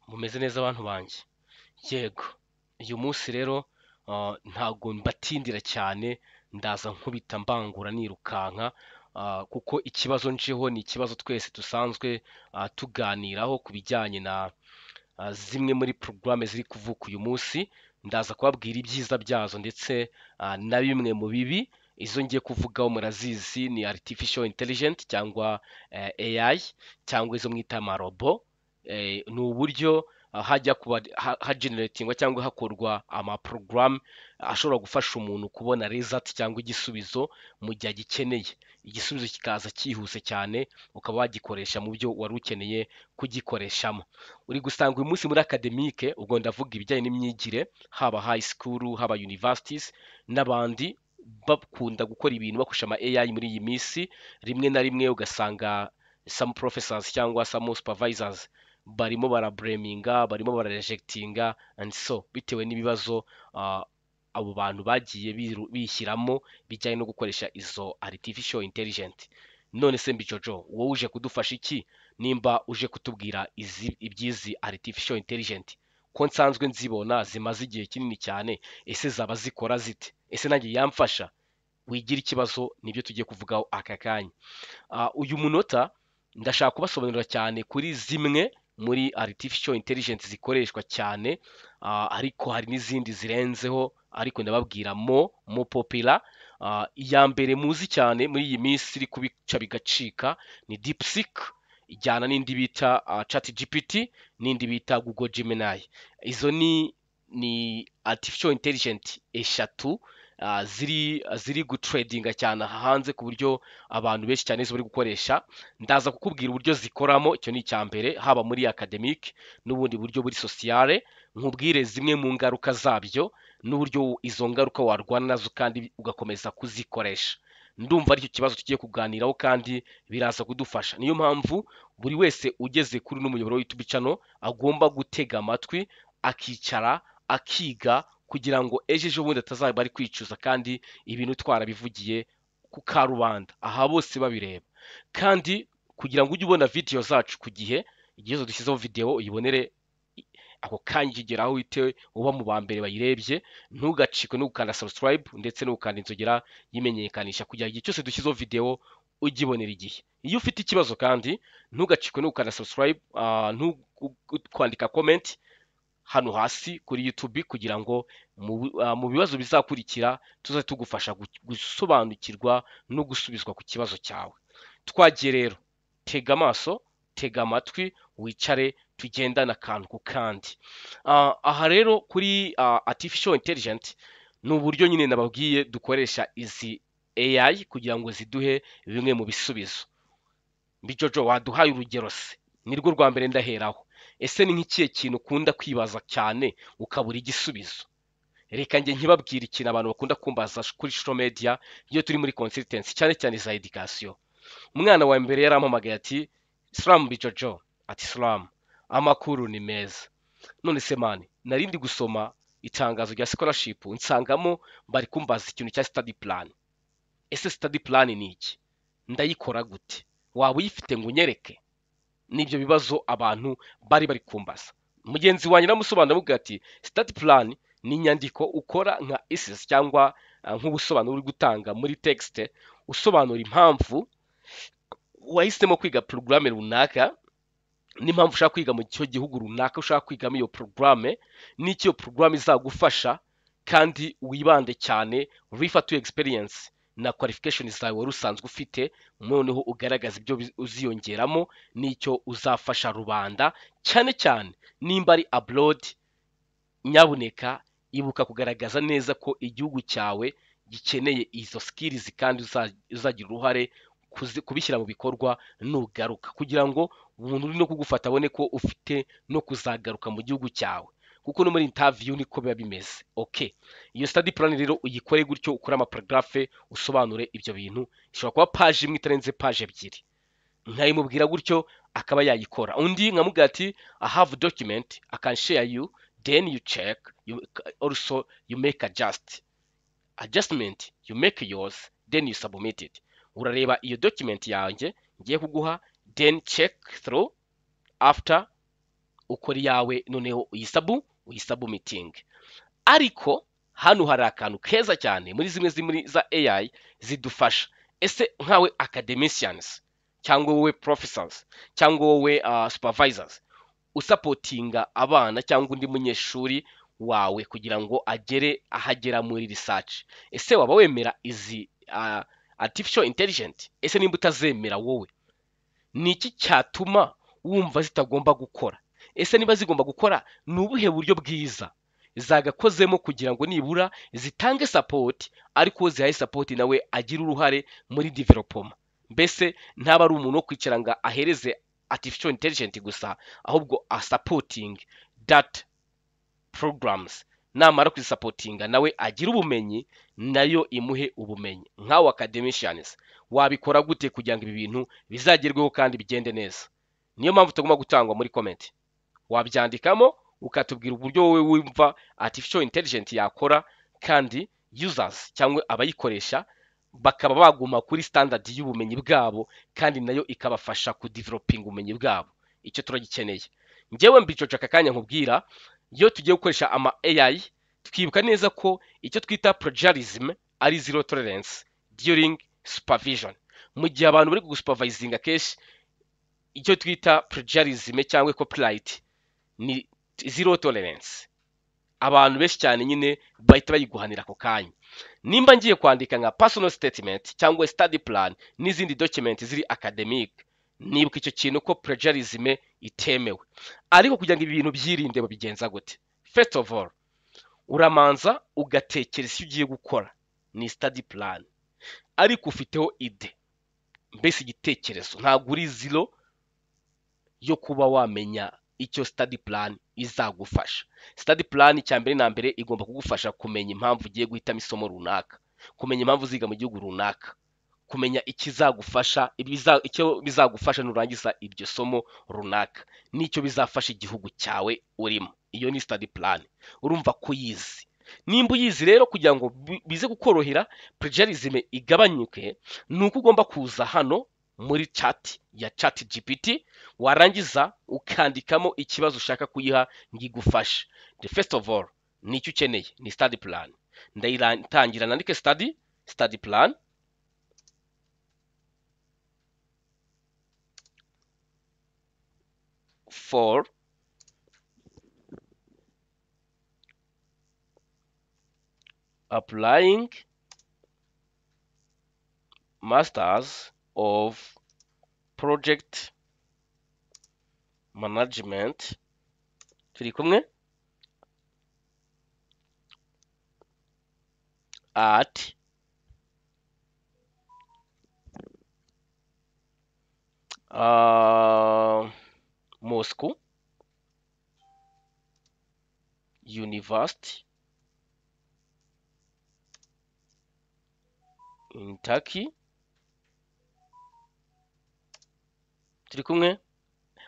Mumeze neza abantu banjye? Yego, uyu munsi rero ntago mbatindira cyane, ndaza nkubita mbangura nirukanka, kuko ikibazo njeho ni ikibazo twese dusanzwe tuganiraho ku bijyanye na zimwe muri porogaramu ziri kuvuka uyu munsi. Ndaza kubabwira ibyiza byazo ndetse na bimwe mu bibi. Izo ngiye kuvugaho murazizi ni artificial intelligent cyangwa AI cyangwa izo mwita amarobo. Ni uburyo hajya kuba hageneratingwa cyangwa hakorwa amaporogaramu ashobora gufasha umuntu kubona result cyangwa igisubizo mu gihe agikeneye. Igisubizo kikaza cyihuse cyane, ukaba wagikoresha mu byo wari ukeneye kugikoreshamo. Uri gusanga uyu munsi muri academique, ubwo ndavuga ibijyanye n'imyigire, haba high school, haba universities n'abandi bakunda gukora ibintu bakoresha ama AI muri iyi minsi. Rimwe na rimwe ugasanga some professors cyangwa some supervisors barimo barabreminga, barimo bararejectinga and so bitewe n'ibibazo abo bantu bagiye bishyiramo bijyanye no gukoresha izo artificial intelligent. None se Mbijojo, wowe uje kudufasha iki nimba uje kutubwira iby'izi artificial intelligent? Ko nsanzwe nzibona zimaze igihe kinini cyane, ese zaba zikora zite? Ese nanjye yamfasha? Wigira ikibazo, nibyo tugiye kuvugaho aka kanya. Uyu munota ndashaka kubasobanurira cyane kuri zimwe muri artificial intelligence zikoreshwa cyane, ariko hari n'izindi zirenzeho, ariko ndababwira mo popular. Iya mbere muzi cyane muri iyi minsi iri kubica bigacika ni DeepSeek, ijyana n'indi bita ChatGPT n'indi bita Google Gemini. Izo ni artificial intelligent eshatu ziri gutredinga cyane hanze ku buryo abantu benshi cyane bari gukoresha. Ndaza kukubwira uburyo zikoramo, icyo ni icya mbere, haba muri academic n'ubundi buryo buri sociale. Nkubwire zimwe mu ngaruka zabyo n'uburyo izo ngaruka warwana nazo kandi ugakomeza kuzikoresha. Ndumva aricyo kibazo tugiye kuganiraho kandi biraza kudufasha. Niyo mpamvu buri wese ugeze kuri n'umuyoboro w'YouTube channel agomba gutega amatwi, akicara, akiga, kugira ngo ejo bundi atazaba ari kwicuza kandi ibintu twarabivugiye ku karubanda aha bose babireba. Kandi kugira ngo ujye ubona video zacu ku gihe, igihe dushyizeho video uyibonere ako kanya ikigeraho uhite uba mu ba mbere bayirebye. Ntugacikwe no gukanda subscribe ndetse no gukanda inzogera yimenyekanisha kugira igihe cyose dushyizeho video ugibonera igihe. Iyo ufite ikibazo kandi ntugacikwe no gukanda subscribe, kwandika comment hano hasi kuri YouTube kugira ngo mu bibazo bizakurikira tuze tugufasha gusobanukirwa no gusubizwa ku kibazo cyawe. Twagiye rero, tega amaso, tega amatwi, wicare tugendana akantu ku kandi. Aha rero kuri artificial intelligent ni uburyo nyine nababwiye dukoresha izi AI kugira ngo ziduhe bimwe mu bisubizo. Mbijojo, waduhaye urugero se? Nirwo rwa mbere ndaheraho. Ese ni nk'ikihe kintu ukunda kwibaza cyane ukabura igisubizo? Reka njye nkibabwira ikintu abantu bakunda kumbaza kuri social media iyo turi muri consultancy, cyane cyane za education. Umwana wa mbere yarampamagaye ati Salam Mbijojo, ati Salam, amakuru ni meza. None se mani, narindi gusoma itangazo rya scholarship nsangamo bari kumbaza ikintu cya study plan. Ese study plan ni iki? Ndayikora gute? Waba uyifite ngo unyereke? Nibyo bibazo abantu bari kumbaza. Mugenzi wanjye namusobanura avuga ati study plan ni inyandiko ukora nka thesis cyangwa nk'ubusobanuro uri gutanga muri text, usobanura impamvu wahisemo kwiga porogaramu runaka n'impamvu ushaka kwiga mu cyo gihugu runaka ushaka kwigamo iyo porogaramu, n'icyo porogaramu izagufasha, kandi wibande cyane refer to experience na qualification zawe wari usanzwe ufite, noneho ugaragaza ibyo uziyongeramo n'icyo uzafasha rubanda, cyane cyane nimba ari abroad. Nyabuneka ibuka kugaragaza neza ko igihugu cyawe gikeneye izo skills kandi uzagira uruhare kubishyira mu bikorwa nugaruka, kugira ngo umuntu uri no kugufata abone ko ufite no kuzagaruka mu gihugu cyawe, kuko no muri interview niko biba bimeze. Okay, iyo study plan rero uyikore gutyo, ukora amaparagrafe usobanure ibyo bintu. Ishobora kuba page imwe itarenze page ebyiri, nkayimubwira gutyo akaba yayikora. Undi nkamubwira ati I have document I can share you, then you check, you also you make adjustment, you make yours, then you submit it. Urareba iyo document yanjye ngiye kuguha, then check through, after ukora iyawe noneho uyisabumiting. Ariko hano hari akantu keza cyane muri zimwe zimwe za AI zidufasha. Ese nkawe academicians cyangwa wowe professors cyangwa wowe supervisors usapotinga abana cyangwa undi munyeshuri wawe kugira ngo agere ahagera muri research, ese waba wemera izi artificial intelligent? Ese nimba utazemera wowe, ni iki cyatuma wumva zitagomba gukora? Ese niba zigomba gukora, ni ubuhe buryo bwiza zagakozemo kugira ngo nibura zitange support, ariko uwo zihaye support nawe agira uruhare muri development? Mbese ntaba ari umuntu wo kwicara ngo ahereze artificial intelligent gusa, ahubwo supporting that programs, namara kuzisapotinga nawe agira ubumenyi, nayo imuhe ubumenyi. Nkawe academicians wabikora gute kugira ngo ibi bintu bizagerweho kandi bigende neza? Niyo mpamvu tugomba gutangwa muri comment, wabyandikamo ukatubwira uburyo wowe wumva artificial intelligent yakora, kandi users cyangwa abayikoresha bakaba baguma kuri standard y'ubumenyi bwabo, kandi nayo ikabafasha ku developing ubumenyi bwabo. Icyo turagikeneye. Njyewe mbicoca aka kanya nkubwira, iyo tugiye gukoresha ama AI twibuka neza ko icyo twita plagiarism ari zero tolerance during supervision. Mu gihe abantu bari gusupervisinga kenshi, icyo twita plagiarism cyangwa copyright ni zero tolerance. Abantu benshi cyane nyine bahita bayiguhanira ako kanya. Nimba ngiye kwandika nka personal statement cyangwa study plan n'izindi document ziri academic, nibuka icyo kintu ko plagiarism itemewe. Ariko kugira ngo ibi bintu byirinde babigenza gute? First of all, uramanza ugatekereza icyo ugiye gukora, ni study plan, ariko ufiteho ide, mbese igitekerezo. Ntabwo uri zero yo kuba wamenya icyo study plan izagufasha. Study plan cyambere na mbere igomba kugufasha kumenya impamvu ugiye guhitamo isomo runaka, kumenya impamvu uziga mu gihugu runaka, kumenya ikizagufasha, icyo bizagufasha nurangiza iryo somo runaka, n'icyo bizafasha igihugu cyawe urimo. Iyo ni study plan, urumva ko uyizi. Nimba uyizi rero, kugira ngo bize gukorohera plagiarism igabanyuke, ni uko ugomba kuza hano muri chat ya ChatGPT, warangiza ukandikamo ikibazo ushaka kuyiha ngo igufashe. The first of all, nicyo ukeneye ni study plan. Ndayitangira nandike study plan, for applying Masters of Project Management, turi kumwe, at Moscow University in Turkey. Turi kumwe.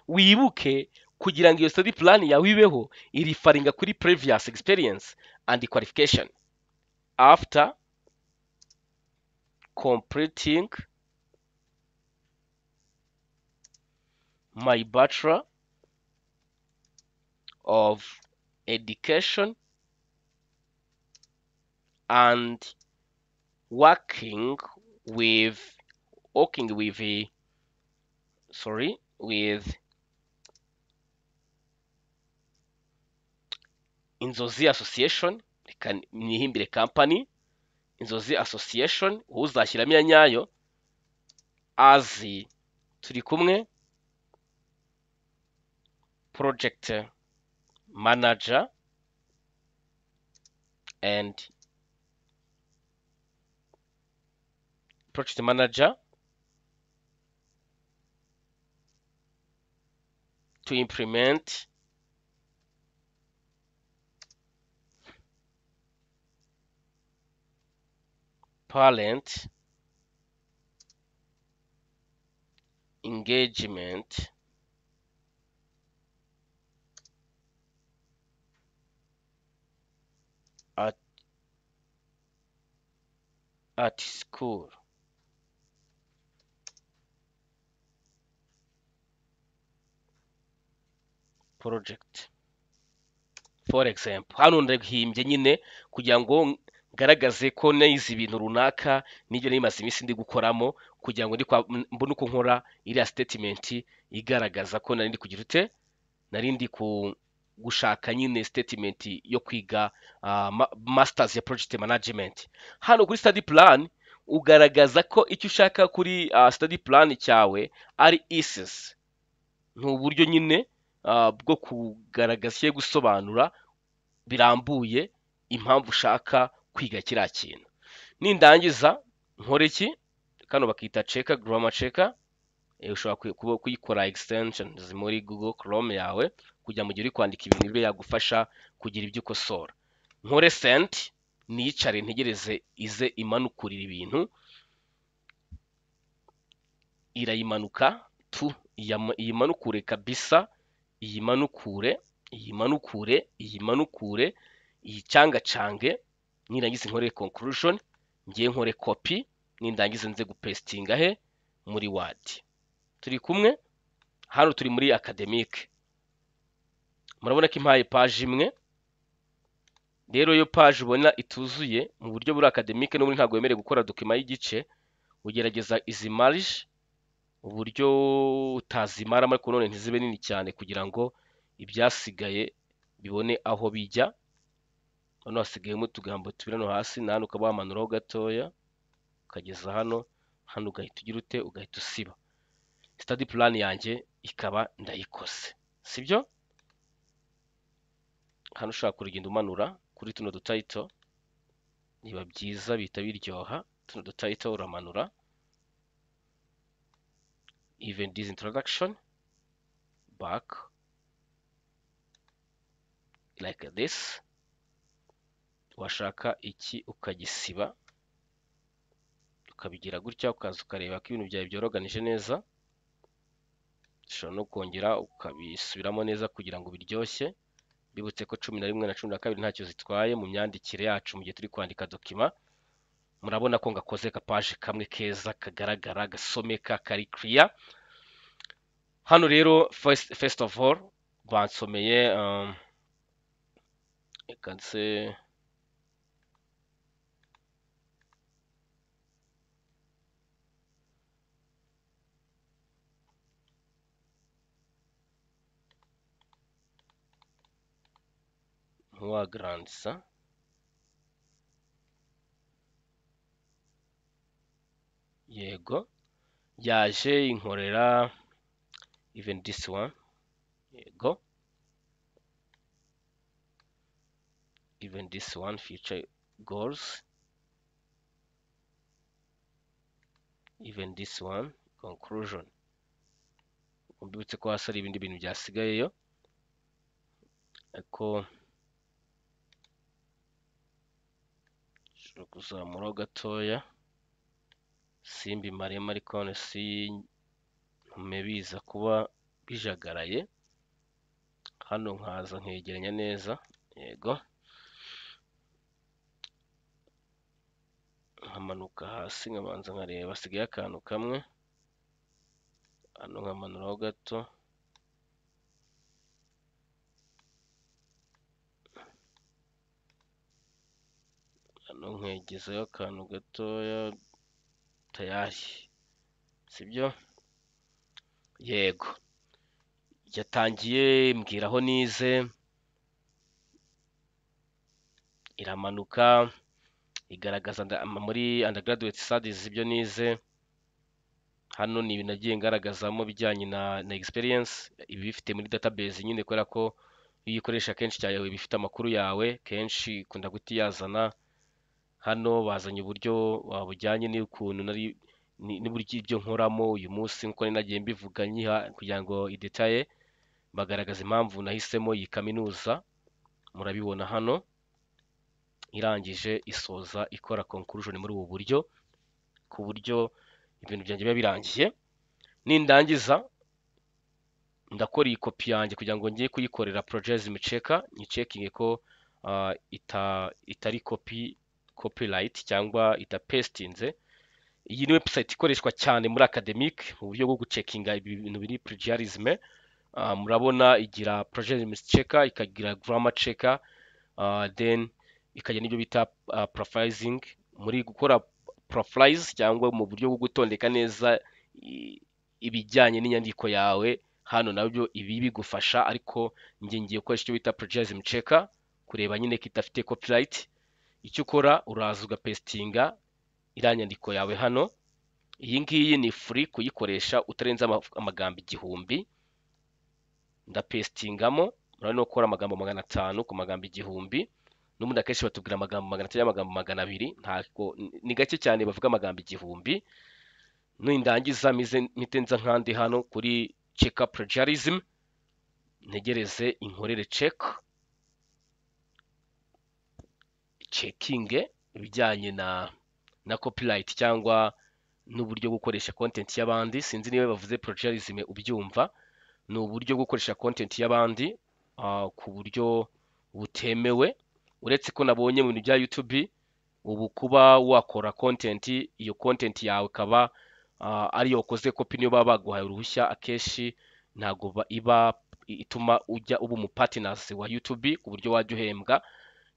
Wibuke kugira ngo iyo study plan yawe ibeho, irifaringa kuri previous experience and qualification. After completing my Bachelor of Education and working with Inzozi Association, nihimbire company, Inzozi Association, uzashyiramo iya nyayo, as turi kumwe project manager to implement parent engagement at school. project for example. Hano ndahimbye nyine kugira ngo ngaragaze ko nize ibintu runaka n'ibyo nimaze iminsi ndi gukoramo kugira ngo mbone uko nkora iriya statement igaragaza ko nari ndi kugira ute, nari ndi gushaka nyine statement yo kwiga masters ya project management. Hano kuri study plan ugaragaza ko icyo ushaka kuri study plan cyawe ari ISIS. Ni uburyo nyine bwo kugaragaza cyangwa gusobanura birambuye impamvu ushaka kwiga kiriya kintu. Nindangiza nkore iki, kano bakita checker, grammar checker. Ushobora kuyikora extensions muri Google Chrome yawe kugira mu gihe uri kwandika ibintu bibe yagufasha kugira ibyo ukosora. Nkore send, nicare ntegereze ize imanukurira ibintu, irayimanuka tu iyimanukure kabisa, iyimanukure iyicyangacange. Nirangiza nkore conclusion, ngiye nkore copy, nindangiza nze gupestinga he muri Word. Turi kumwe hano, turi muri academic. Murabona ko impaye page imwe. Rero iyo page ubona ituzuye mu buryo buri academic no muri ntabwo wemerewe gukora document y'igice, ugerageza izi marge uburyo utazimara ariko none ntizibe nini cyane kugira ngo ibyasigaye bibone aho bijya. Hano hasigayemo utugambo tubiri hano hasi, na hano ukaba wamanuraho gatoya ukageza hano ugahita ugira ute, ugahita usiba. Study plan yanjye ikaba ndayikoze, sibyo? Hano ushaka kurugenda umanura kuri tuno title, niba byiza bihita biryoha. Tuno title uramanura, even this introduction back like this. Washaka iki ukagisiba ukabigira gutya, ukaza ukareba ko ibintu byawe byoroganije neza. Ushobora no kongera ukabisubiramo neza kugira ngo biryoshye. Bibutse ko 11 na 12 ntacyo zitwaye mu myandikire yacu mu gihe turi kwandika document. Murabona ko ngakoze ka page kamwe keza kagaragara gasomeka kari clear. Hano rero first of all bansomeye ikanse nkuwagrandisa. Yego, yaje inkorera even this one. Yego, even this one, future goals. Even this one, conclusion. Mbibutse ko hasi ari ibindi bintu byasigayeyo, ariko ushobora kuzamuraho gatoya simbi marema, ariko hano si ntume biza kuba bijagaraye. Hano nkaza nkegeranya neza. Yego, nkamanuka hasi nkabanza nkareba hasigaye akantu kamwe. Hano nkamanuraho gato, hano nkegezayo akantu gatoya tayari, sibyo? Yego, yatangiye mbwira aho nize, iramanuka igaragaza muri undergraduate studies ibyo nize. Hano ni ibintu nagiye ngaragazamo bijyanye na experience, ibi bifite muri database nyine, kubera ko iyo ukoresha kenshi cyawe bifite amakuru yawe kenshi ikunda guhita iyazana. Hano bazanye uburyo wabujyanye n'ukuntu n'uburyo ibyo nkoramo uyu munsi nkuko nagiye mbivuga nyiha kugira ngo idetaye. Bagaragaza impamvu nahisemo iyi kaminuza, murabibona hano. Irangije isoza ikora conclusion muri ubu buryo, ku buryo ibintu byanjye biba birangiye. Nindangiza ndakora iyi kopi yanjye kugira ngo ngiye kuyikorera plagiarism checker, nyicekinge ko itari copyright cyangwa itapestinze. Iyi ni website ikoreshwa cyane muri academic mu buryo bwo gucekinga ibintu biri plagiarism. murabona igira plagiarism checker, ikagira grammar checker, then ikagira n'ibyo bita profiling. Muri gukora profiles cyangwa mu buryo bwo gutondeka neza ibijyanye n'inyandiko yawe, hano nabyo ibi bigufasha, ariko njye ngiye gukoresha icyo bita plagiarism checker kureba nyine ko idafite copyright. Icyo ukora uraza ugapestinga iriya nyandiko yawe hano. Iyi ngiyi ni free kuyikoresha utarenze amagambo 1000. Ndapestingamo, murabona gukora amagambo 500 ku magambo 1000. N'ubundi akenshi batubwira amagambo 500 cyangwa amagambo 200, ntako ni gake cyane bavuga amagambo 1000. Nindangiza mite nza nkandi hano kuri check up plagiarism, ntegereze inkorere check checking ibijyanye na copyright cyangwa n'uburyo gukoresha content y'abandi. Sinzi niba bavuze plagiarism ubyumva, ni uburyo bwo gukoresha content y'abandi ku buryo butemewe. Uretse ko nabonye mu bintu bya YouTube ubu kuba wakora content, iyo content yawe kaba ari yokoze copy, niyo baba baguhaye uruhushya, akeshi ntago iba ituma ujya uba mu partners wa YouTube ku buryo wajya uhembwa.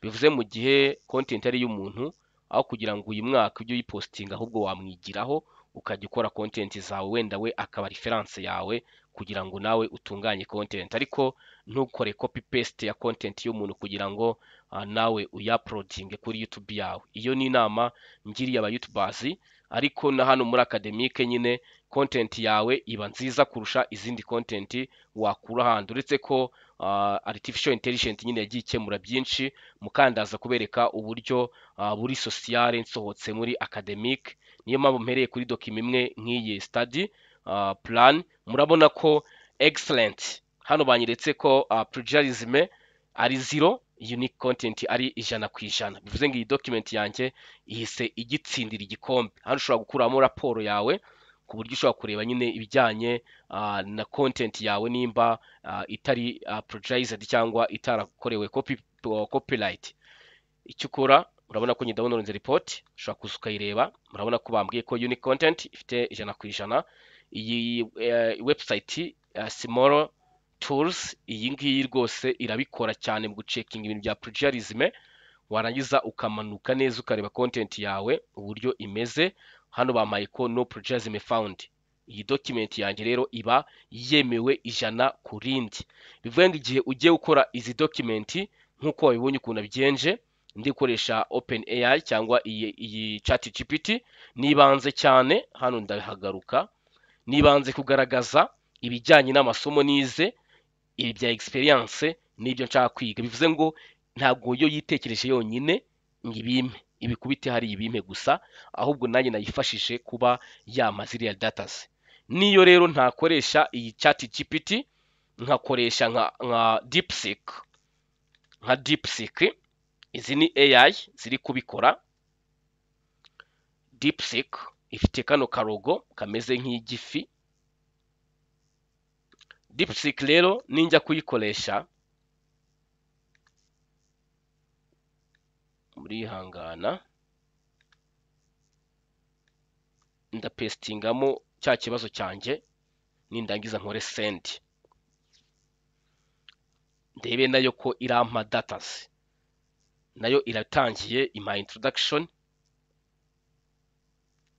Bivuze mu gihe content ari y'umuntu, aho kugira ngo uyu mwaka ujye uyipostinga, ahubwo wamwigiraho ukajya ukora content zawe, wenda we akaba reference yawe kugira ngo nawe utunganye content, ariko ntukore copy paste ya content y'umuntu kugira ngo nawe uyuploadinge kuri YouTube yawe. Iyo ni inama ngiriye aba YouTubers, ariko na hano muri academic nyine content yawe iba nziza kurusha izindi content wakura handi. Uretse ko artificial intelligence nyine yagiye ikemura byinshi, mukandaza kubereka uburyo buri sociale nsohotse muri academic. Niyo mpamvu mpereye kuri document imwe nk'iyi study plan. Murabona ko excellent hano banyeretse ko plagiarism ari 0, unique content ari 100%. Bivuze ngo iyi document yanjye ihise igitsindira igikombe. Hano ushobora gukuramo raporo yawe ku buryo ushobora kureba nyine ibijyanye na content yawe nimba itari plagiarized cyangwa itarakorewe copyright. Icyo ukora, urabona ko nyidabonorenze report, ushobora kuza ukayireba. Murabona ko bambwiye ko unique content ifite 100%. Iyi website Simoro Tools, iyi ngiyi rwose irabikora cyane mu gucekinga ibintu bya plagiarism. Warangiza ukamanuka neza ukareba content yawe uburyo imeze. Hano bamaye ko no plagiarism found. Iyi document yanjye rero iba yemewe 100%. Bivuye ngo igihe ugiye gukora izi document nkuko wabibonye ukuntu abigenje, ndi gukoresha OpenAI cyangwa iyi ChatGPT, nibanze cyane hano ndahagaruka, nibanze kugaragaza ibijyanye n'amasomo nize, ibi bya experience n'ibyo nshaka kwiga. Bivuze ngo ntabwo yo yitekereje yonyine ngibime ibikubite hari ibime gusa, ahubwo nanjye nayifashije kuba yamaze real datas. Niyo rero ntakoresha iyi ChatGPT, nkakoresha nka DeepSeek, izi ni AI ziri kubikora. DeepSeek ifite kano karogo kameze nk'igifi. DeepSeek rero ninjya kuyikoresha, muri hangana ndapestingamo cya kibazo cyanjye, nindangiza nkore send, ndebe nayo ko irampa datas. Nayo iratangiye my introduction,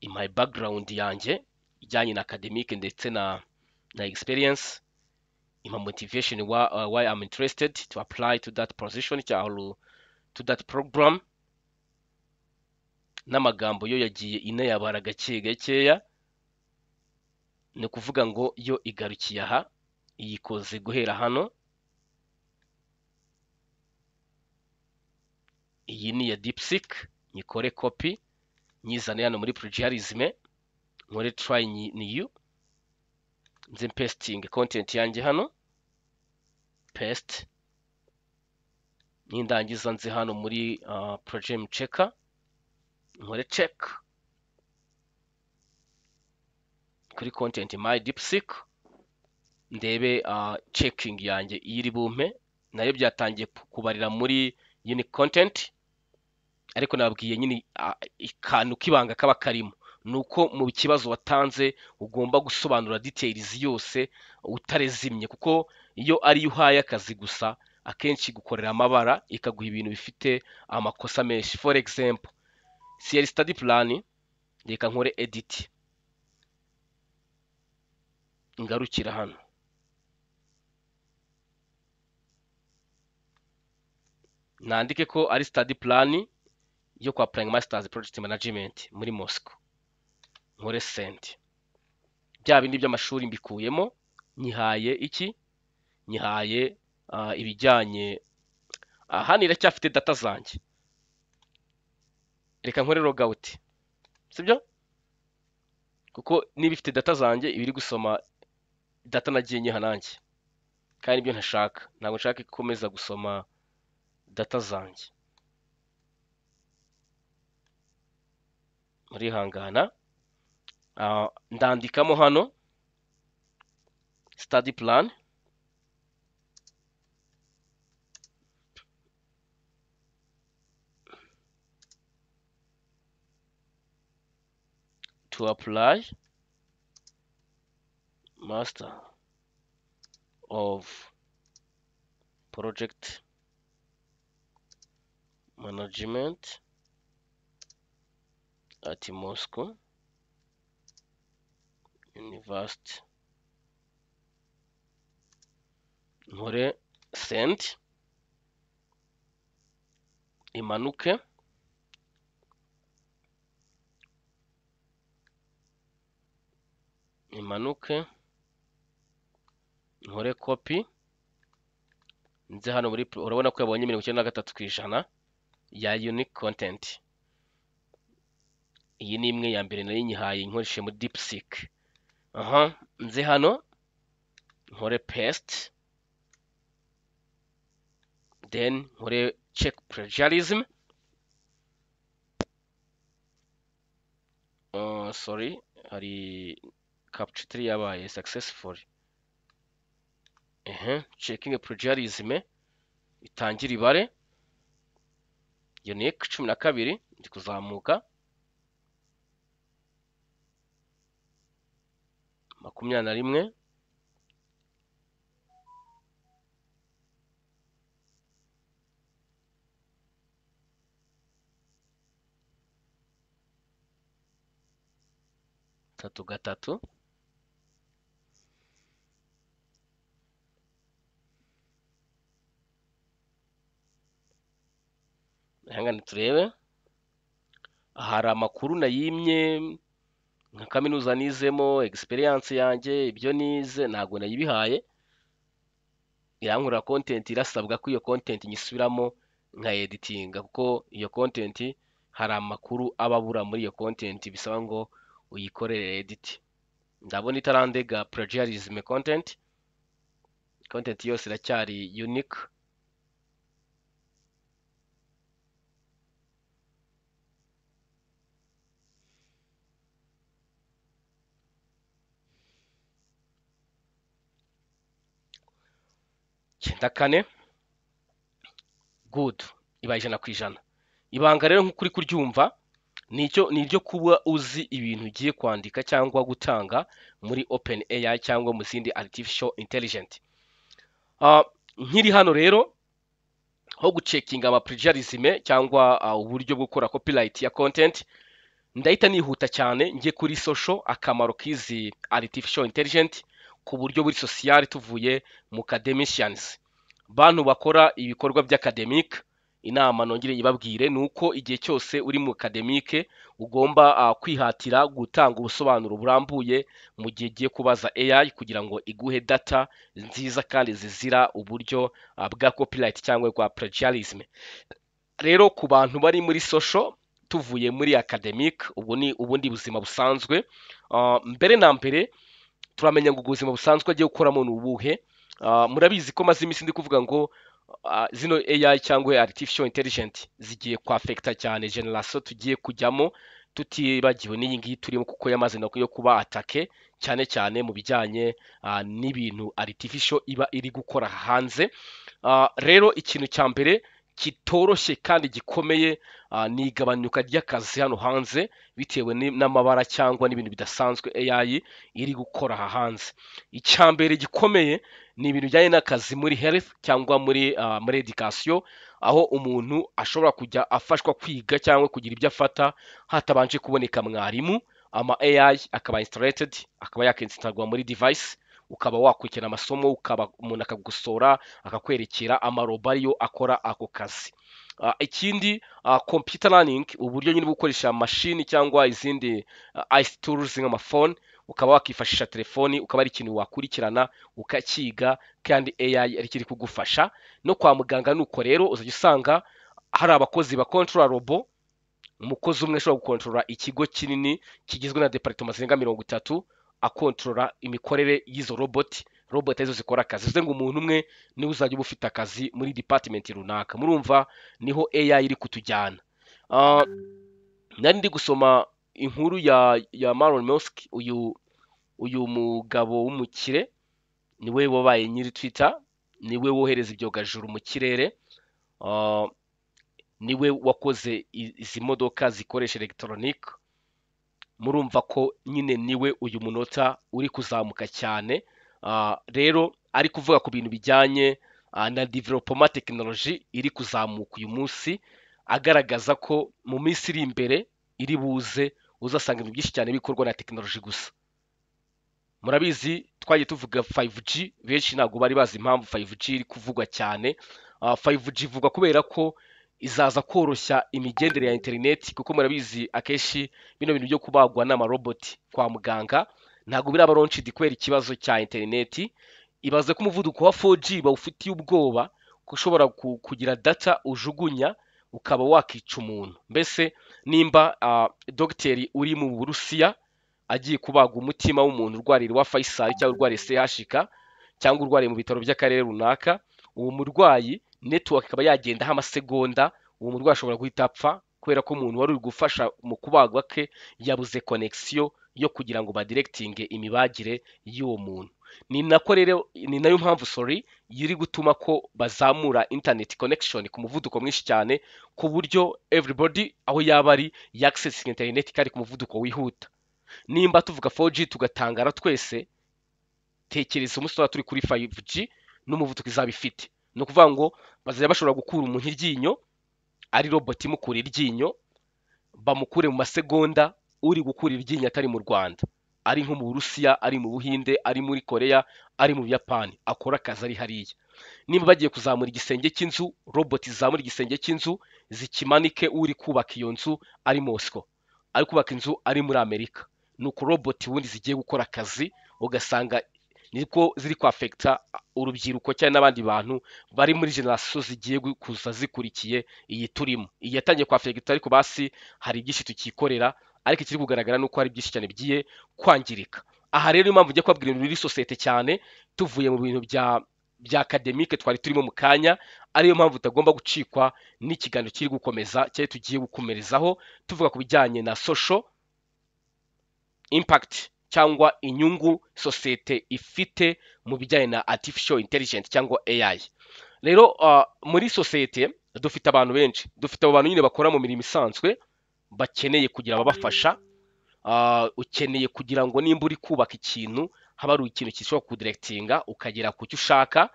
my background yanjye ijyanye na academic ndetse na experience, my motivation why I'm interested to apply to that position cyangwa to that program. N'amagambo yo yagiye inayabara gake gakeya, ni kuvuga ngo yo igarukiye aha, iyikoze guhera hano. Iyi ni ya DeepSeek, nyikore copy nyizane hano muri plagiarism, nkore try new, nze pasting content yanjye hano, paste. Nindangiza nze hano muri plagiarism checker, nkore check kuri content my DeepSeek, ndebe checking yanjye iri bumpe. Nayo byatangiye kubarira muri unique content, ariko nababwiye nyine ikantu kibanga kaba karimo. nuko mu kibazo watanze ugomba gusobanura details yose utarezimye, kuko iyo ariyo uhaye akazi gusa akenshi gukorera amabara ikaguha ibintu bifite amakosa menshi. For example, CL study plan, reka nkore edit, ngarukira hano, nandike ko ari study plan yo kwa Applying Masters Project Management muri Moscow, nkore send. Bya bindi by'amashuri mbikuyemo, nyihaye iki, nyihaye ibijyanye, hano iracyafite data zanjye, reka nkore logout, sibyo? Kuko niba ifite data zanjye ibiri gusoma data nagiye nyiha nanjye, kandi ibyo ntashaka, ntabwo nshaka ikomeza gusoma data zanjye. Murihangana, ndandikamo hano study plan, to apply Master of Project Management at Moscow University, nkore send, imanuke, nkore copy, nze hano muri, urabona ko yabonye 93% ya unique content. Iyi ni imwe ya mbere nari nyihaye nkoreshe muri DeepSeek. Nze hano nkore paste, then nkore check plagiarism. Sorry, hari capture 3 yabaye successful. Checking plagiarism, itangira ibare unique 12, ndi kuzamuka 21, gatatu, hangane turebe, hari amakuru nayimye nka kaminuza nizemo, experience yanjye, ibyo nize ntago nayibihaye. Irankura content, irasabwa ko iyo content nyisubiramo nka editinga, kuko iyo content hari amakuru ababura muri iyo content, bisaba ngo uyikorere edit. Ndabona itarandega plagiarism content yose iracyari unique. Cyenda kane, good, ibaye 100%. Ibanga rero nk'ukuri kuryumva niryo kuba uzi ibintu ugiye kwandika cyangwa gutanga muri OpenAI cyangwa mu zindi artificial intelligence. Nkiri hano rero ho gucekinga ama plagiarism cyangwa uburyo bwo gukora copyright ya content, ndahita nihuta cyane ngiye kuri social, akamaro k'izi artificial intelligence ku buryo buri social, tuvuye mu academicians, bantu bakora ibikorwa by'academic. Inama nongere yibabwire nuko igihe cyose uri mu academic ugomba kwihatira gutanga ubusobanuro burambuye mu gihe giye kubaza AI kugira ngo iguhe data nziza kandi zizira uburyo bwa copyright cyangwa kwa plagiarism. Rero ku bantu bari muri social, tuvuye muri academic, ubwo ni ubundi buzima busanzwe, mbere na mbere turamenya ngo ubuzima busanzwe agiye gukoramo n'ubuhe. Murabizi ko maze iminsi ndi kuvuga ngo zino AI cyangwa artificial intelligence zigiye kwafekta cyane generation tugiye kujyamo, tutibagiwe n'iyi ngiyi turimo, kuko yamaze no kuba atake cyane cyane mu bijyanye n'ibintu artificial iba iri gukora hanze. Rero ikintu cya mbere kitoroshye kandi gikomeye, ni igabanyuka ry'akazi hano hanze bitewe n'amabara cyangwa n'ibintu bidasanzwe AI iri gukora aha hanze. Icya mbere gikomeye ni ibintu bijyanye n'akazi muri health cyangwa muri education, aho umuntu ashobora kujya afashwa kwiga cyangwa kugira ibyo afata hatabanje kuboneka mwarimu. AI akaba installed, akaba yakinstalwa muri device, ukaba wakurikirana amasomo, ukaba umuntu akagusora akakwerekera amarobo ariyo akora ako kazi. Ikindi, computer learning, uburyo nyine gukoresha mashini cyangwa izindi ICT tools nk'amafone, ukaba wakifashisha telefoni, ukaba ari ikintu wakurikirana ukakiga kandi AI ari kiri kugufasha. No kwa muganga nuko rero uzajya usanga hari abakozi ba control robo, umukozi umwe ashobora gukontorora ikigo kinini kigizwe na departement zirenga 30 akontorora imikorere y'izo robot arizo zikora akazi. Bivuze ngo umuntu umwe niwe uzajya uba ufite akazi muri department runaka. Murumva niho AI iri kutujyana. Nari ndi gusoma inkuru ya Elon Musk, uyu mugabo w'umukire, niwe wabaye nyiri Twitter, niwe wohereza ibyogajuru mu kirere, niwe wakoze izi modoka zikoresha electronic. Murumva ko nyine niwe uyu munota uri kuzamuka cyane. Rero ari kuvuga ku bintu bijyanye na development technology iri kuzamuka uyu munsi, agaragaza ko mu minsi iri imbere iri buze uzasanga ibintu byinshi cyane bikorwa na technology gusa. Murabizi twagiye tuvuga 5G, benshi ntabwo bari bazi impamvu 5G iri kuvugwa cyane. 5G ivugwa kubera ko izaza koroshya imigendere ya internet, kuko murabizi akenshi bino bintu byo kubagwa n'amarobot kwa muganga ntabwo biraba launched kubera ikibazo cya internet. Ibaze ko umuvuduko wa 4G bawufitiye ubwoba ko ushobora kugira data ujugunya ukaba wakica umuntu. Mbese nimba dogiteri uri mu Burusiya agiye kubaga umutima w'umuntu urwarira wa Faisal cyangwa urwariye CHK cyangwa urwariye mu bitaro by'akarere runaka, uwo murwayi network ikaba yagendaho amasegonda, uwo murwayi ashobora guhita apfa kubera ko umuntu wari uri gufasha mu kubagwa ke yabuze connection yo kugira ngo badirectinge imibagire y'uwo muntu. Ni nayo mpamvu yiri gutuma ko bazamura internet connection ku muvuduko mwinshi cyane, ku buryo everybody aho yaba ari access internet kandi ku muvuduko wihuta. Nimba tuvuga 4G tugatangara twese, tekereza umusoro turi kuri 5G n'umuvuduko izaba ifite. No kuvuga ngo bazajya bashobora gukura umuntu iryinyo, ari robot imukura iryinyo, bamukure mu masegonda, uri gukura iryinyo atari mu Rwanda, ari nko mu Burusiya, ari mu Buhinde, ari muri Korea, ari mu Buyapani, akora akazi ari hariya. Nimba bagiye kuzamura igisenge cy'inzu, robot izamura igisenge cy'inzu zikimanike, uri kubaka iyo nzu ari Moscow, ari kubaka inzu ari muri Amerika, nuko robot ubundi zigiye gukora akazi, ugasanga niko ziri kwafekta urubyiruko cyane n'abandi bantu bari muri generation zigiye kuza zikurikiye iyi turimo. Iyi yatangiye kwafekta, ariko basi hari ibyinshi tukikorera, ariko ikiri kugaragara nuko hari byinshi cyane bigiye kwangirika. Aha rero impamvu ujya kwabwira ibintu biri societe cyane, tuvuye mu bintu bya academique twari turimo mu kanya, ariyo mpamvu utagomba gucikwa n'ikiganiro kiri gukomeza cyane tugiye gukomerezaho tuvuga ku bijyanye na social impact cyangwa inyungu societe ifite mu bijyanye na artificial intelligence cyangwa AI. Rero muri societe dufite abantu benshi, dufite abo bantu nyine bakora mu mirimo isanzwe bakeneye kugira ababafasha. Ukeneye kugira ngo nimba uri kubaka ikintu haba ari ikintu kishobora kudirectinga ukagera ku cyo ushaka.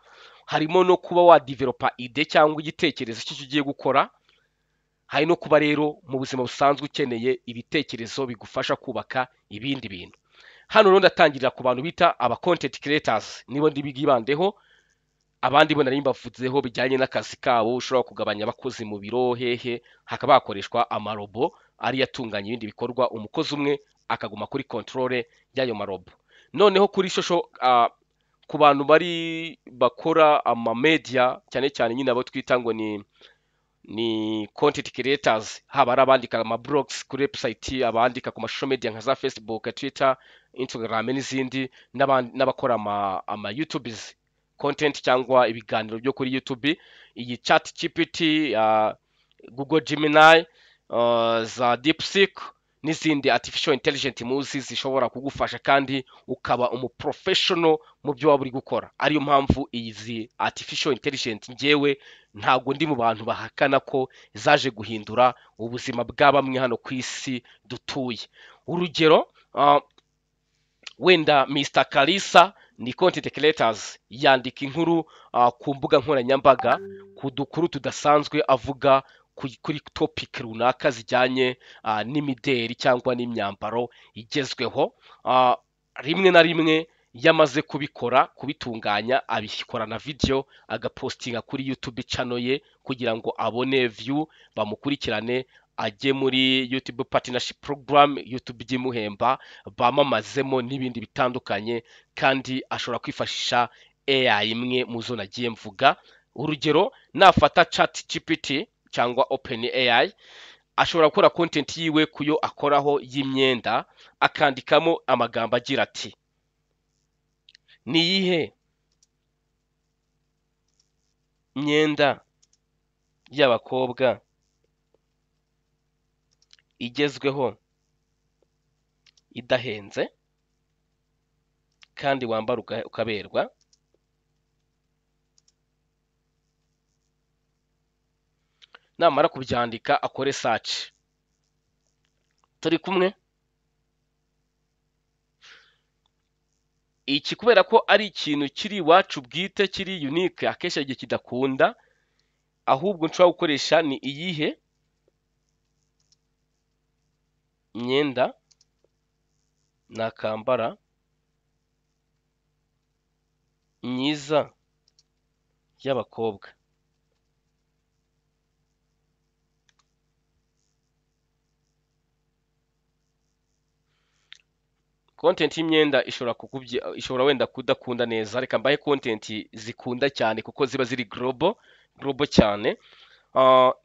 Harimo no kuba wa developer ide cyangwa igitekerezo cy'icyo ugiye gukora. Hari no kuba rero mu buzima busanzwe ukeneye ibitekerezo bigufasha kubaka ibindi bintu. Hano rero ndatangirira ku bantu bita aba content creators, nibo ndibigibandeho. Abandi bo nari mbavuzeho bijyanye n'akazi kabo, ushobora kugabanya abakozi mu biro hehe, hakaba hakoreshwa amarobo ari yatunganya ibindi bikorwa, umukozi umwe akaguma kuri control y'ayo marobo. Noneho kuri social, ku bantu bari bakora ama media cyane cyane nyine abo twita ngo ni content creators, haba ari abandika ama blogs kuri website, abandika ku social media nka za Facebook, Twitter, Instagram n'izindi, n'abakora ama YouTubes content cyangwa ibiganiro byo kuri YouTube, iyi ChatGPT, Google Gemini, za DeepSeek n'izindi artificial intelligence muzi zishobora kugufasha kandi ukaba umuprofessional mu byo waba uri gukora. Ariyo mpamvu izi artificial intelligence njyewe ntabwo ndi mu bantu bahakana ko zaje guhindura ubuzima bwa bamwe hano ku isi dutuye. Urugero, wenda Mr Kalisa ni content creators, yandika inkuru ku mbuga nkoranyambaga ku dukuru tudasanzwe avuga kuri topic runaka zijyanye n'imideri cyangwa n'imyambaro igezweho. Rimwe na rimwe yamaze kubitunganya abikora na video agapostinga kuri YouTube channel ye kugira ngo abone view, bamukurikirane, ajye muri YouTube partnership program, YouTube imuhemba, bamamazemo n'ibindi bitandukanye, kandi ashobora kwifashisha AI imwe mu zo nagiye mvuga. Urugero, nafata ChatGPT cyangwa OpenAI, ashobora gukora content yiwe kuyo akoraho y'imyenda, akandikamo amagambo agira ati: ni iyihe myenda y'abakobwa igezweho idahenze kandi wambara ukaberwa? Namara kubyandika akore search. Turi kumwe? Iki kubera ko ari ikintu kiri iwacu bwite, kiri unique, akenshi igihe kidakunda, ahubwo nshobora gukoresha ni iyihe myenda nakambara myiza y'abakobwa. Content y'imyenda ishobora wenda kudakunda neza, reka mbahe content zikunda cyane kuko ziba ziri global cyane.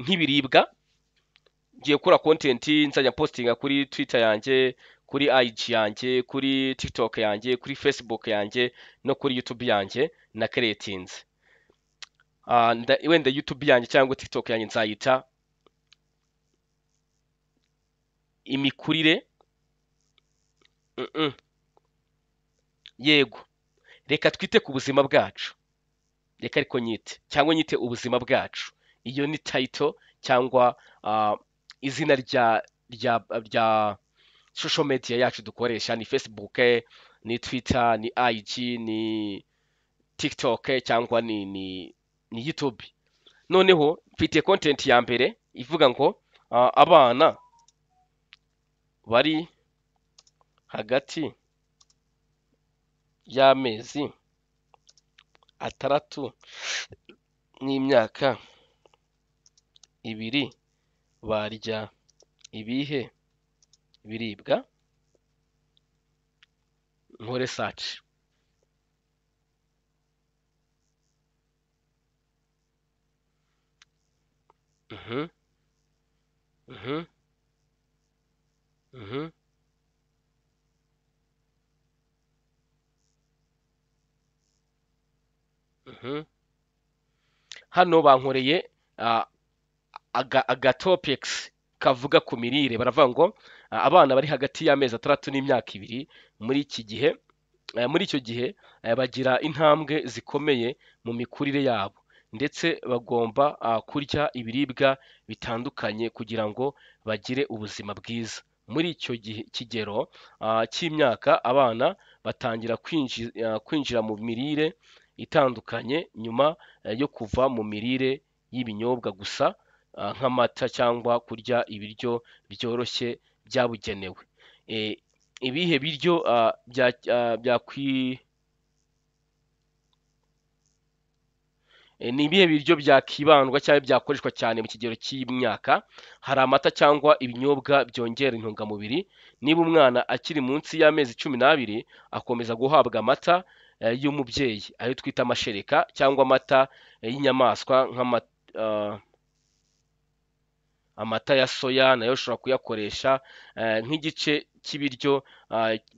Nk'ibiribwa, ngiye gukora content nzajya postinga kuri Twitter yanjye, kuri IG yanjye, kuri TikTok yanjye, kuri Facebook yanjye no kuri YouTube yanjye na creatinze. Wenda YouTube yanjye cyangwa TikTok yanjye nzayita imikurire. Yego, reka twite ku buzima bwacu, reka ariko nyite, cyangwa nyite ubuzima bwacu. Iyo ni title cyangwa izina rya social media yacu dukoresha, ni Facebook, ni Twitter, ni IG, ni TikTok cyangwa ni YouTube. Noneho mfite content ya mbere ivuga ngo abana bari hagati y'amezi 6 n'imyaka 2 barya ibihe biribwa? Nkore search. Hano bankoreye aga topics kavuga ku mirire. Baravuga ngo abana bari hagati y'amezi 6 n'imyaka 2 muri icyo gihe bagira intambwe zikomeye mu mikurire yabo, ndetse bagomba kurya ibiribwa bitandukanye kugira ngo bagire ubuzima bwiza. Muri icyo kigero cy'imyaka, abana batangira kwinjira mu mirire itandukanye nyuma yo kuva mu mirire y'ibinyobwa gusa, nk'amata cyangwa kurya ibiryo byoroshye byabugenewe. Ibihe biryo ni ibihe biryo byakibandwa cyangwa byakoreshwa cyane mu kigero cy'imyaka? Hari amata cyangwa ibinyobwa byongera intungamubiri. Niba umwana akiri munsi y'amezi 12, akomeza guhabwa amata y'umubyeyi, ayo twita amashereka, cyangwa amata y'inyamaswa amata ya soya, nayo ushobora kuyakoresha nk'igice cy'ibiryo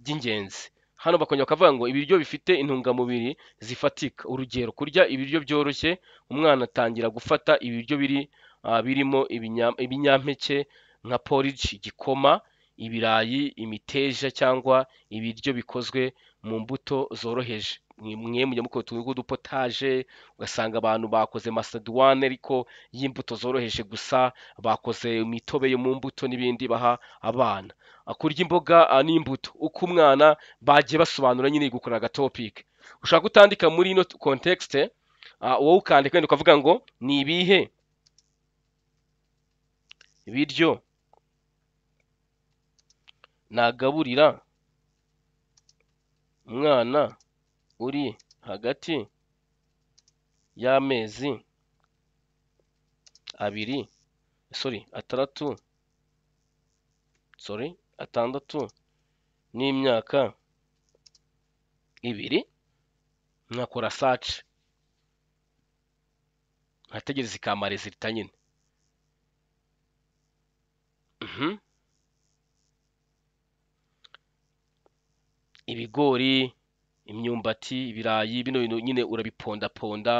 by'ingenzi. Hano bakongera bakavuga ngo ibiryo bifite intungamubiri zifatika. Urugero, kurya ibiryo byoroshye. Umwana atangira gufata ibiryo birimo ibinyampeke nka porridge, igikoma, ibirayi, imiteja cyangwa ibiryo bikozwe mu mbuto zoroheje. Mwe mujya mukora utuntu tw'udupotaje, ugasanga abantu bakoze masedwane ariko y'imbuto zoroheje gusa, bakoze imitobe yo mu mbuto n'ibindi baha abana. Kurya imboga n'imbuto, uko umwana bagiye basobanura nyine gukora agatopic. Ushaka kutandika muri ino context, wowe ukandika wenda ukavuga ngo ni ibihe biryo nagaburira umwana uri hagati y'amezi atandatu n'imyaka 2, nkakora search, nkategereza ikampa resultat nyine. Ibigori, imyumbati, ibirayi, bino bintu nyine urabipondaponda.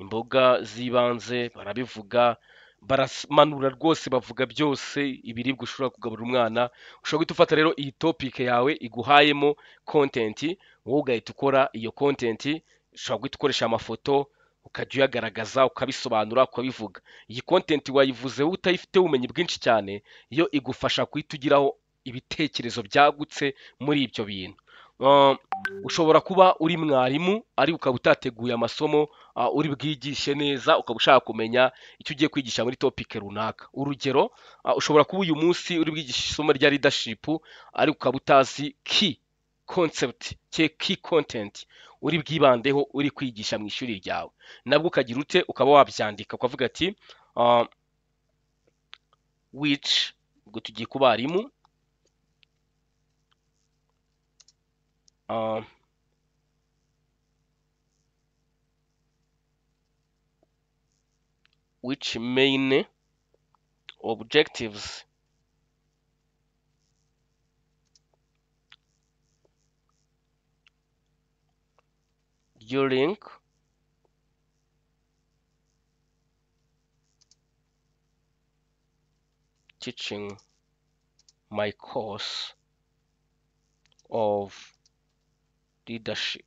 Imboga z'ibanze barabivuga, baramanura rwose, bavuga byose ibiribwa ushobora kugaburira umwana. Ushobora guhita ufata rero iyi topic yawe iguhayemo content, wowe ugahita ukora iyo content. Ushobora guhita ukoresha amafoto ukajya uyagaragaza, ukabisobanura, ukabivuga. Iyi content wayivuze utayifite ubumenyi bwinshi cyane, iyo igufasha guhita ugiraho ibitekerezo byagutse muri ibyo bintu. Ushobora kuba uri mwarimu ariko ukaba utateguye amasomo uri bwigishe neza, ukaba ushaka kumenya icyo ugiye kwigisha muri topic runaka. Urugero, ushobora kuba uyu munsi uri bwigisha isomo rya leadership ariko ukaba utazi key concept cyangwa key content uri bwibandeho uri kwigisha mu ishuri ryawe. Nabwo ukagira ute, ukaba wabyandika ukavuga ati which, ubwo tugiye ku barimu, which main objectives during teaching my course of leadership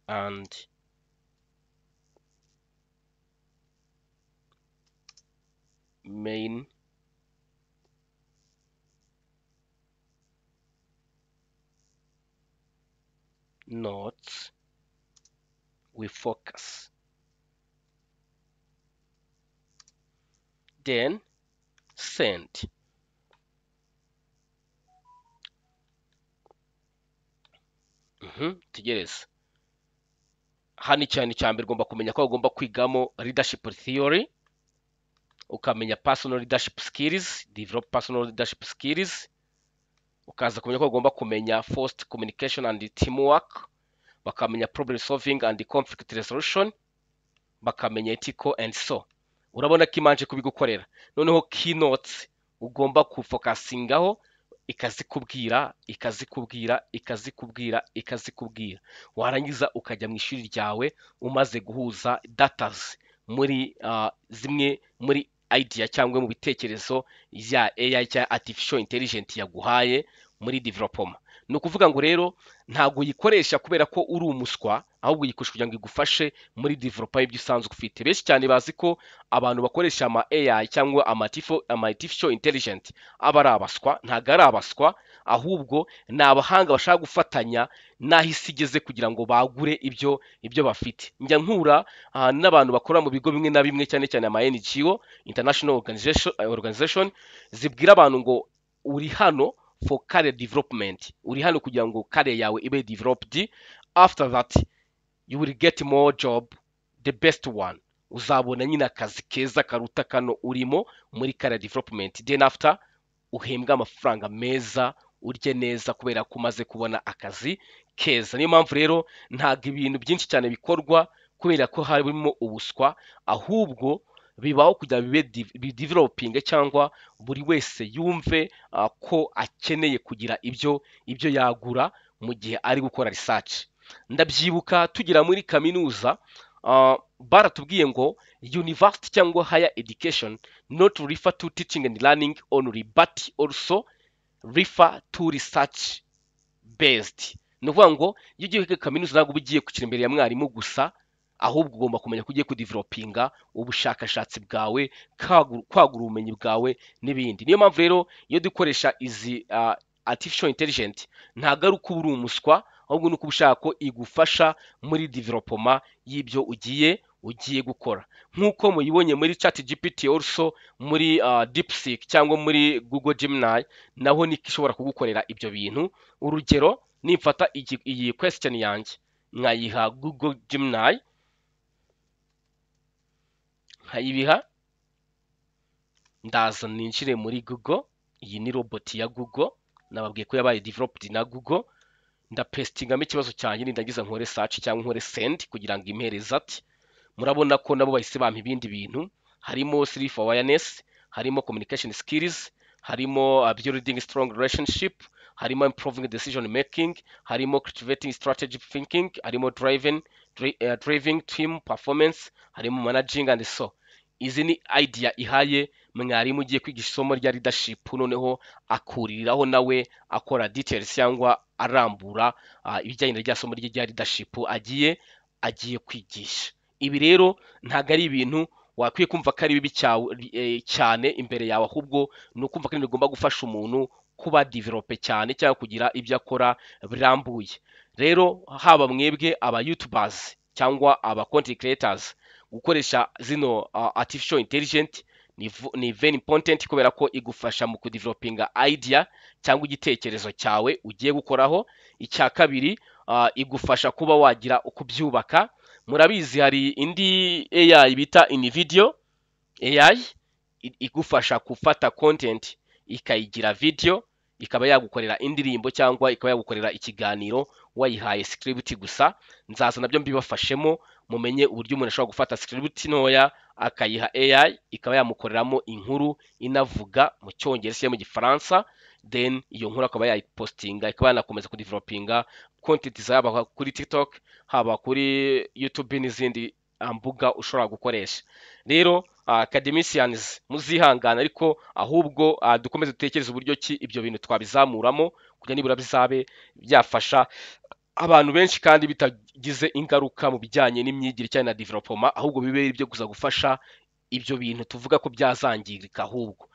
and main notes we focus. Then send. Tegereza. Hano icyane cya mbere ugomba kumenya ko ugomba kwigamo leadership theory, ukamenya personal leadership skills, develop personal leadership skills, ukaza kumenya ko ugomba kumenya forced communication and teamwork, bakamenya problem solving and conflict resolution, bakamenya ethical and so. Urabona ko imanje kubigukorera. Noneho keynotes ugomba kufokasingaho, ikazikubwira, warangiza ukajya mu ishuri ryawe umaze guhuza datas muri zimwe muri idea cyangwa mu bitekerezo ya AI cyangwa artificial intelligence yaguhaye muri development. Ni ukuvuga ngo rero ntabwo uyikoresha kubera ko uri umuswa, ahubwo uyikoresha kugira ngo igufashe muri development y'ibyo usanzwe ufite. Benshi cyane bazi ko abantu bakoresha ama AI cyangwa ama artificial intelligence aba ari abaswa. Ntabwo ari abaswa, ahubwo ni abahanga bashaka gufatanya n'aho isi igeze kugira ngo bagure ibyo bafite. Njya nkura n'abantu bakora mu bigo bimwe na bimwe, cyane cyane ama NGO, international organization, zibwira abantu ngo uri hano for career development, uri hano kugira ngo career yawe ibe developed. After that you will get more job, the best one. Uzabona nyine akazi keza karuta kano urimo muri career development. Then after uhembwa amafaranga meza, urye neza kubera ko umaze kubona akazi keza. Niyo mpamvu rero ntabwo ibintu byinshi cyane bikorwa kubera ko harimo ubuswa, ahubwo bibaho kugira bibe developing, cyangwa buri wese yumve ko akeneye kugira ibyo yagura mu gihe ari gukora research. Ndabyibuka tugira muri kaminuza, baratubwiye ngo university cyangwa higher education not refer to teaching and learning only but also refer to research based. Ni ukuvuga ngo iyo ugiye kwiga kaminuza ntabwo uba ugiye kwicara imbere ya mwarimu gusa, ahubwo ugomba kumenya ko ugiye kudevelopinga ubushakashatsi bwawe, kwagura ubumenyi bwawe n'ibindi. Niyo mpamvu rero iyo dukoresha izi artificial intelligent ntabwo ari uko uba uri umuswa, ahubwo ni uko uba ushaka ko igufasha muri development y'ibyo ugiye gukora. Nk'uko muyibonye muri ChatGPT also muri DeepSeek cyangwa muri Google Gemini, naho niko ishobora kugukorera ibyo bintu. Urugero, nimfata iyi question yanjye nkayiha Google Gemini, nkayibiha, ndaza ninjire muri Google. Iyi ni robot ya Google, nababwiye ko yabaye developed na Google. Ndapestingamo ikibazo cyanjye, nindagiza nkore search cyangwa nkore send kugira ngo impereze ati. Murabona ko nabo bahise bampa ibindi bintu, harimo self awareness, harimo communication skills, harimo building strong relationship, harimo improving decision making, harimo cultivating strategic thinking, harimo driving team performance, harimo managing and so. Izi ni idea ihaye mwarimu ugiye kwigisha isomo rya leadership, noneho akuriraho nawe akora details cyangwa arambura ibijyanye na rya somo rya leadership agiye kwigisha. Ibi rero ntabwo ari ibintu wakwiye kumva ko ari bibi cyane imbere yawe, ahubwo ni ukumva ko bigomba gufasha umuntu kuba develope cyane cyangwa kugira ibyo akora birambuye. Rero haba mwebwe aba YouTubers cyangwa aba content creators, gukoresha zino artificial intelligent ni very important, kubera ko igufasha mu kudevelopinga idea cyangwa igitekerezo cyawe ugiye gukoraho. Icya kabiri, igufasha kuba wagira ukubyubaka. Murabizi hari indi AI bita InVideo AI, igufasha gufata content ikayigira video, ikaba yagukorera indirimbo cyangwa ikaba yagukorera ikiganiro wayihaye script gusa. Nzaza nabyo mbibafashemo, mumenye uburyo umuntu ashobora gufata script ntoya akayiha AI ikaba yamukoreramo inkuru inavuga mu cyongereza mu gifaransa, then iyo nkuru akaba yayipostinga, ikaba yanakomeza kudevelopinga content zaba kuri TikTok, haba kuri YouTube n'izindi mbuga ushobora gukoresha. Rero academicians muzihangana, ariko ahubwo dukomeze dutekereza uburyo ki ibyo bintu twabizamuramo kugira nibura bizabe byafasha abantu benshi kandi bitagize ingaruka mu bijyanye n'imyigire cyane na development, ahubwo bibe ibyo guza gufasha ibyo bintu tuvuga ko byazangirika. Ahubwo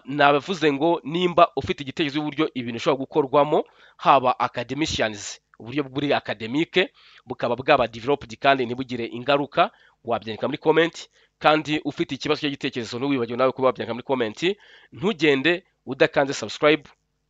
nabavuze ngo nimba ufite igitekerezo y'uburyo ibintu ushobora gukorwamo, haba academicians uburyo buri academique bukaba bwaba developed kandi ntibugire ingaruka, wabyandika muri comment. Kandi ufite ikibazo cy'igitekerezo ntiwibagirwe nawe kuba wabyandika muri comment. Ntugende udakanze subscribe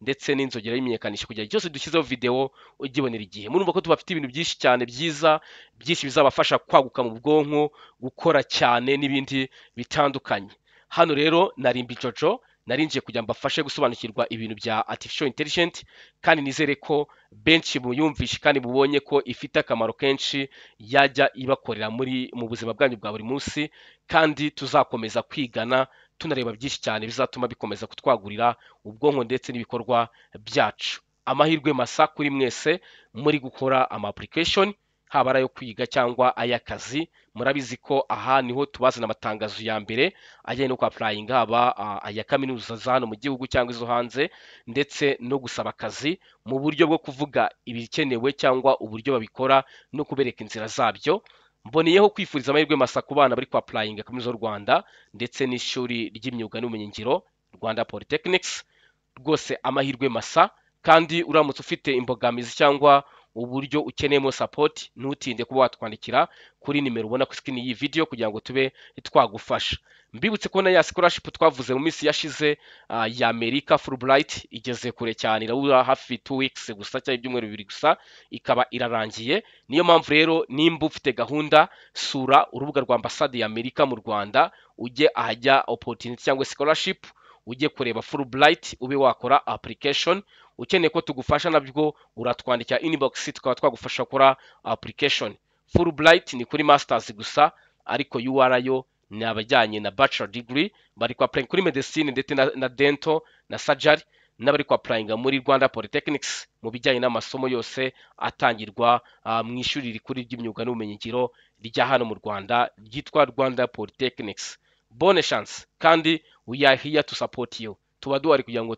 ndetse n'inzogera y'imenyekanisha kugira cyose dushyizeho video ugibonera igihe. Murumva ko tubafite ibintu byinshi cyane byiza byinshi bizabafasha kwaguka mu bwonko, gukora cyane n'ibindi bitandukanye. Hano rero narimbi Jojo, narinjiye kugira mbafashe gusobanukirwa ibintu bya artificial intelligent, kandi nizere ko benshi muyumvishe kandi mubonye ko ifite akamaro kenshi yajya ibakorera mu buzima bwanyu bwa buri munsi, kandi tuzakomeza kwigana tunareba byinshi cyane bizatuma bikomeza kutwagurira ubwonko ndetse n'ibikorwa byacu. Amahirwe masa kuri mwese muri gukora ama application, haba ari ayo kwiga cyangwa ay'akazi. Murabizi ko aha niho tubazana amatangazo ya mbere ajyanye no applying, haba aya kaminuza za hano mu gihugu cyangwa izo hanze, ndetse no gusaba akazi mu buryo bwo kuvuga ibikenewe cyangwa uburyo babikora no kubereka inzira zabyo. Mboneyeho kwifuriza amahirwe masa ku bana bari applying kaminuza y'u Rwanda ndetse n'ishuri ry'imyuga n'ubumenyingiro Rwanda Polytechnics. Rwose amahirwe masa, kandi uramutse ufite imbogamizi cyangwa uburyo ukeneyemo support, ntutinde kuba watwandikira kuri nimero ubona ku screen y'iyi video kugira ngo tube twagufasha. Mbibutse ko na ya scholarship twavuze mu minsi yashize ya America Fulbright igeze kure cyane, irabura hafi 2 weeks gusa cyangwa ibyumweru 2 gusa ikaba irarangiye. Niyo mpamvu rero nimba ufite gahunda, sura urubuga rwa Ambasade ya Amerika mu Rwanda, ujye ahajya opportunity cyangwa scholarship, ujye kureba Fulbright ube wakora application. Ukeneye ko tugufasha nabyo uratwandikira inbox tukaba twagufasha gukora application. Fulbright ni kuri masters gusa, ariko UR ni abajyanye na bachelor degree, bari kwa apply kuri medicine ndetse na dental na surgery n'abari kwapurayinga muri Rwanda Polytechnics mu bijyanye n'amasomo yose atangirwa mu ishuri rikuru ry'imyuga n'ubumenyingiro rya hano mu Rwanda ryitwa Rwanda Polytechnics. Bonne chance kandi we are here to support you. Tuba duhari kugira ngo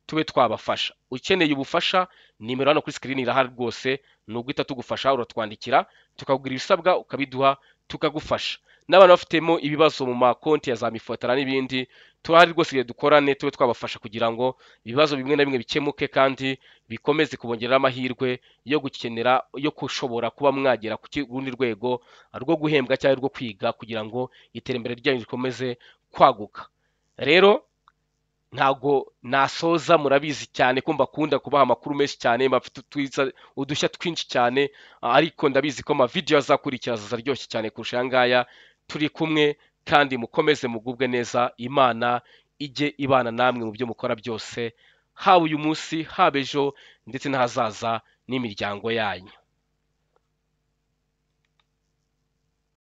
tube twabafasha. Ukeneye ubufasha, nimero hano kuri screen irahari rwose, ni uguhita tugufasha, uratwandikira tukakubwira ibisabwa ukabiduha tukagufasha. N'abantu bafitemo ibibazo mu makonti ya za Mifotra n'ibindi, turahari rwose igihe dukorane tube twabafasha kugira ngo ibibazo bimwe na bimwe bikemuke kandi bikomeze kubongerera amahirwe yo gushobora kuba mwagera ku rundi rwego rwo guhembwa cyangwa rwo kwiga kugira ngo iterambere ryanyu rikomeze kwaguka. Rero ntago nasoza, murabizi cyane ko mbakunda kubaha amakuru menshi cyane, bafite udushya twinshi cyane, ariko ndabizi ko video azakurikira azaryoshye cyane kurusha aya ngaya. Turi kumwe kandi mukomeze mugubwe neza, Imana ijye ibana namwe mu byo mukora byose, haba uyu munsi, haba ejo ndetse n'ahazaza n'imiryango yanyu.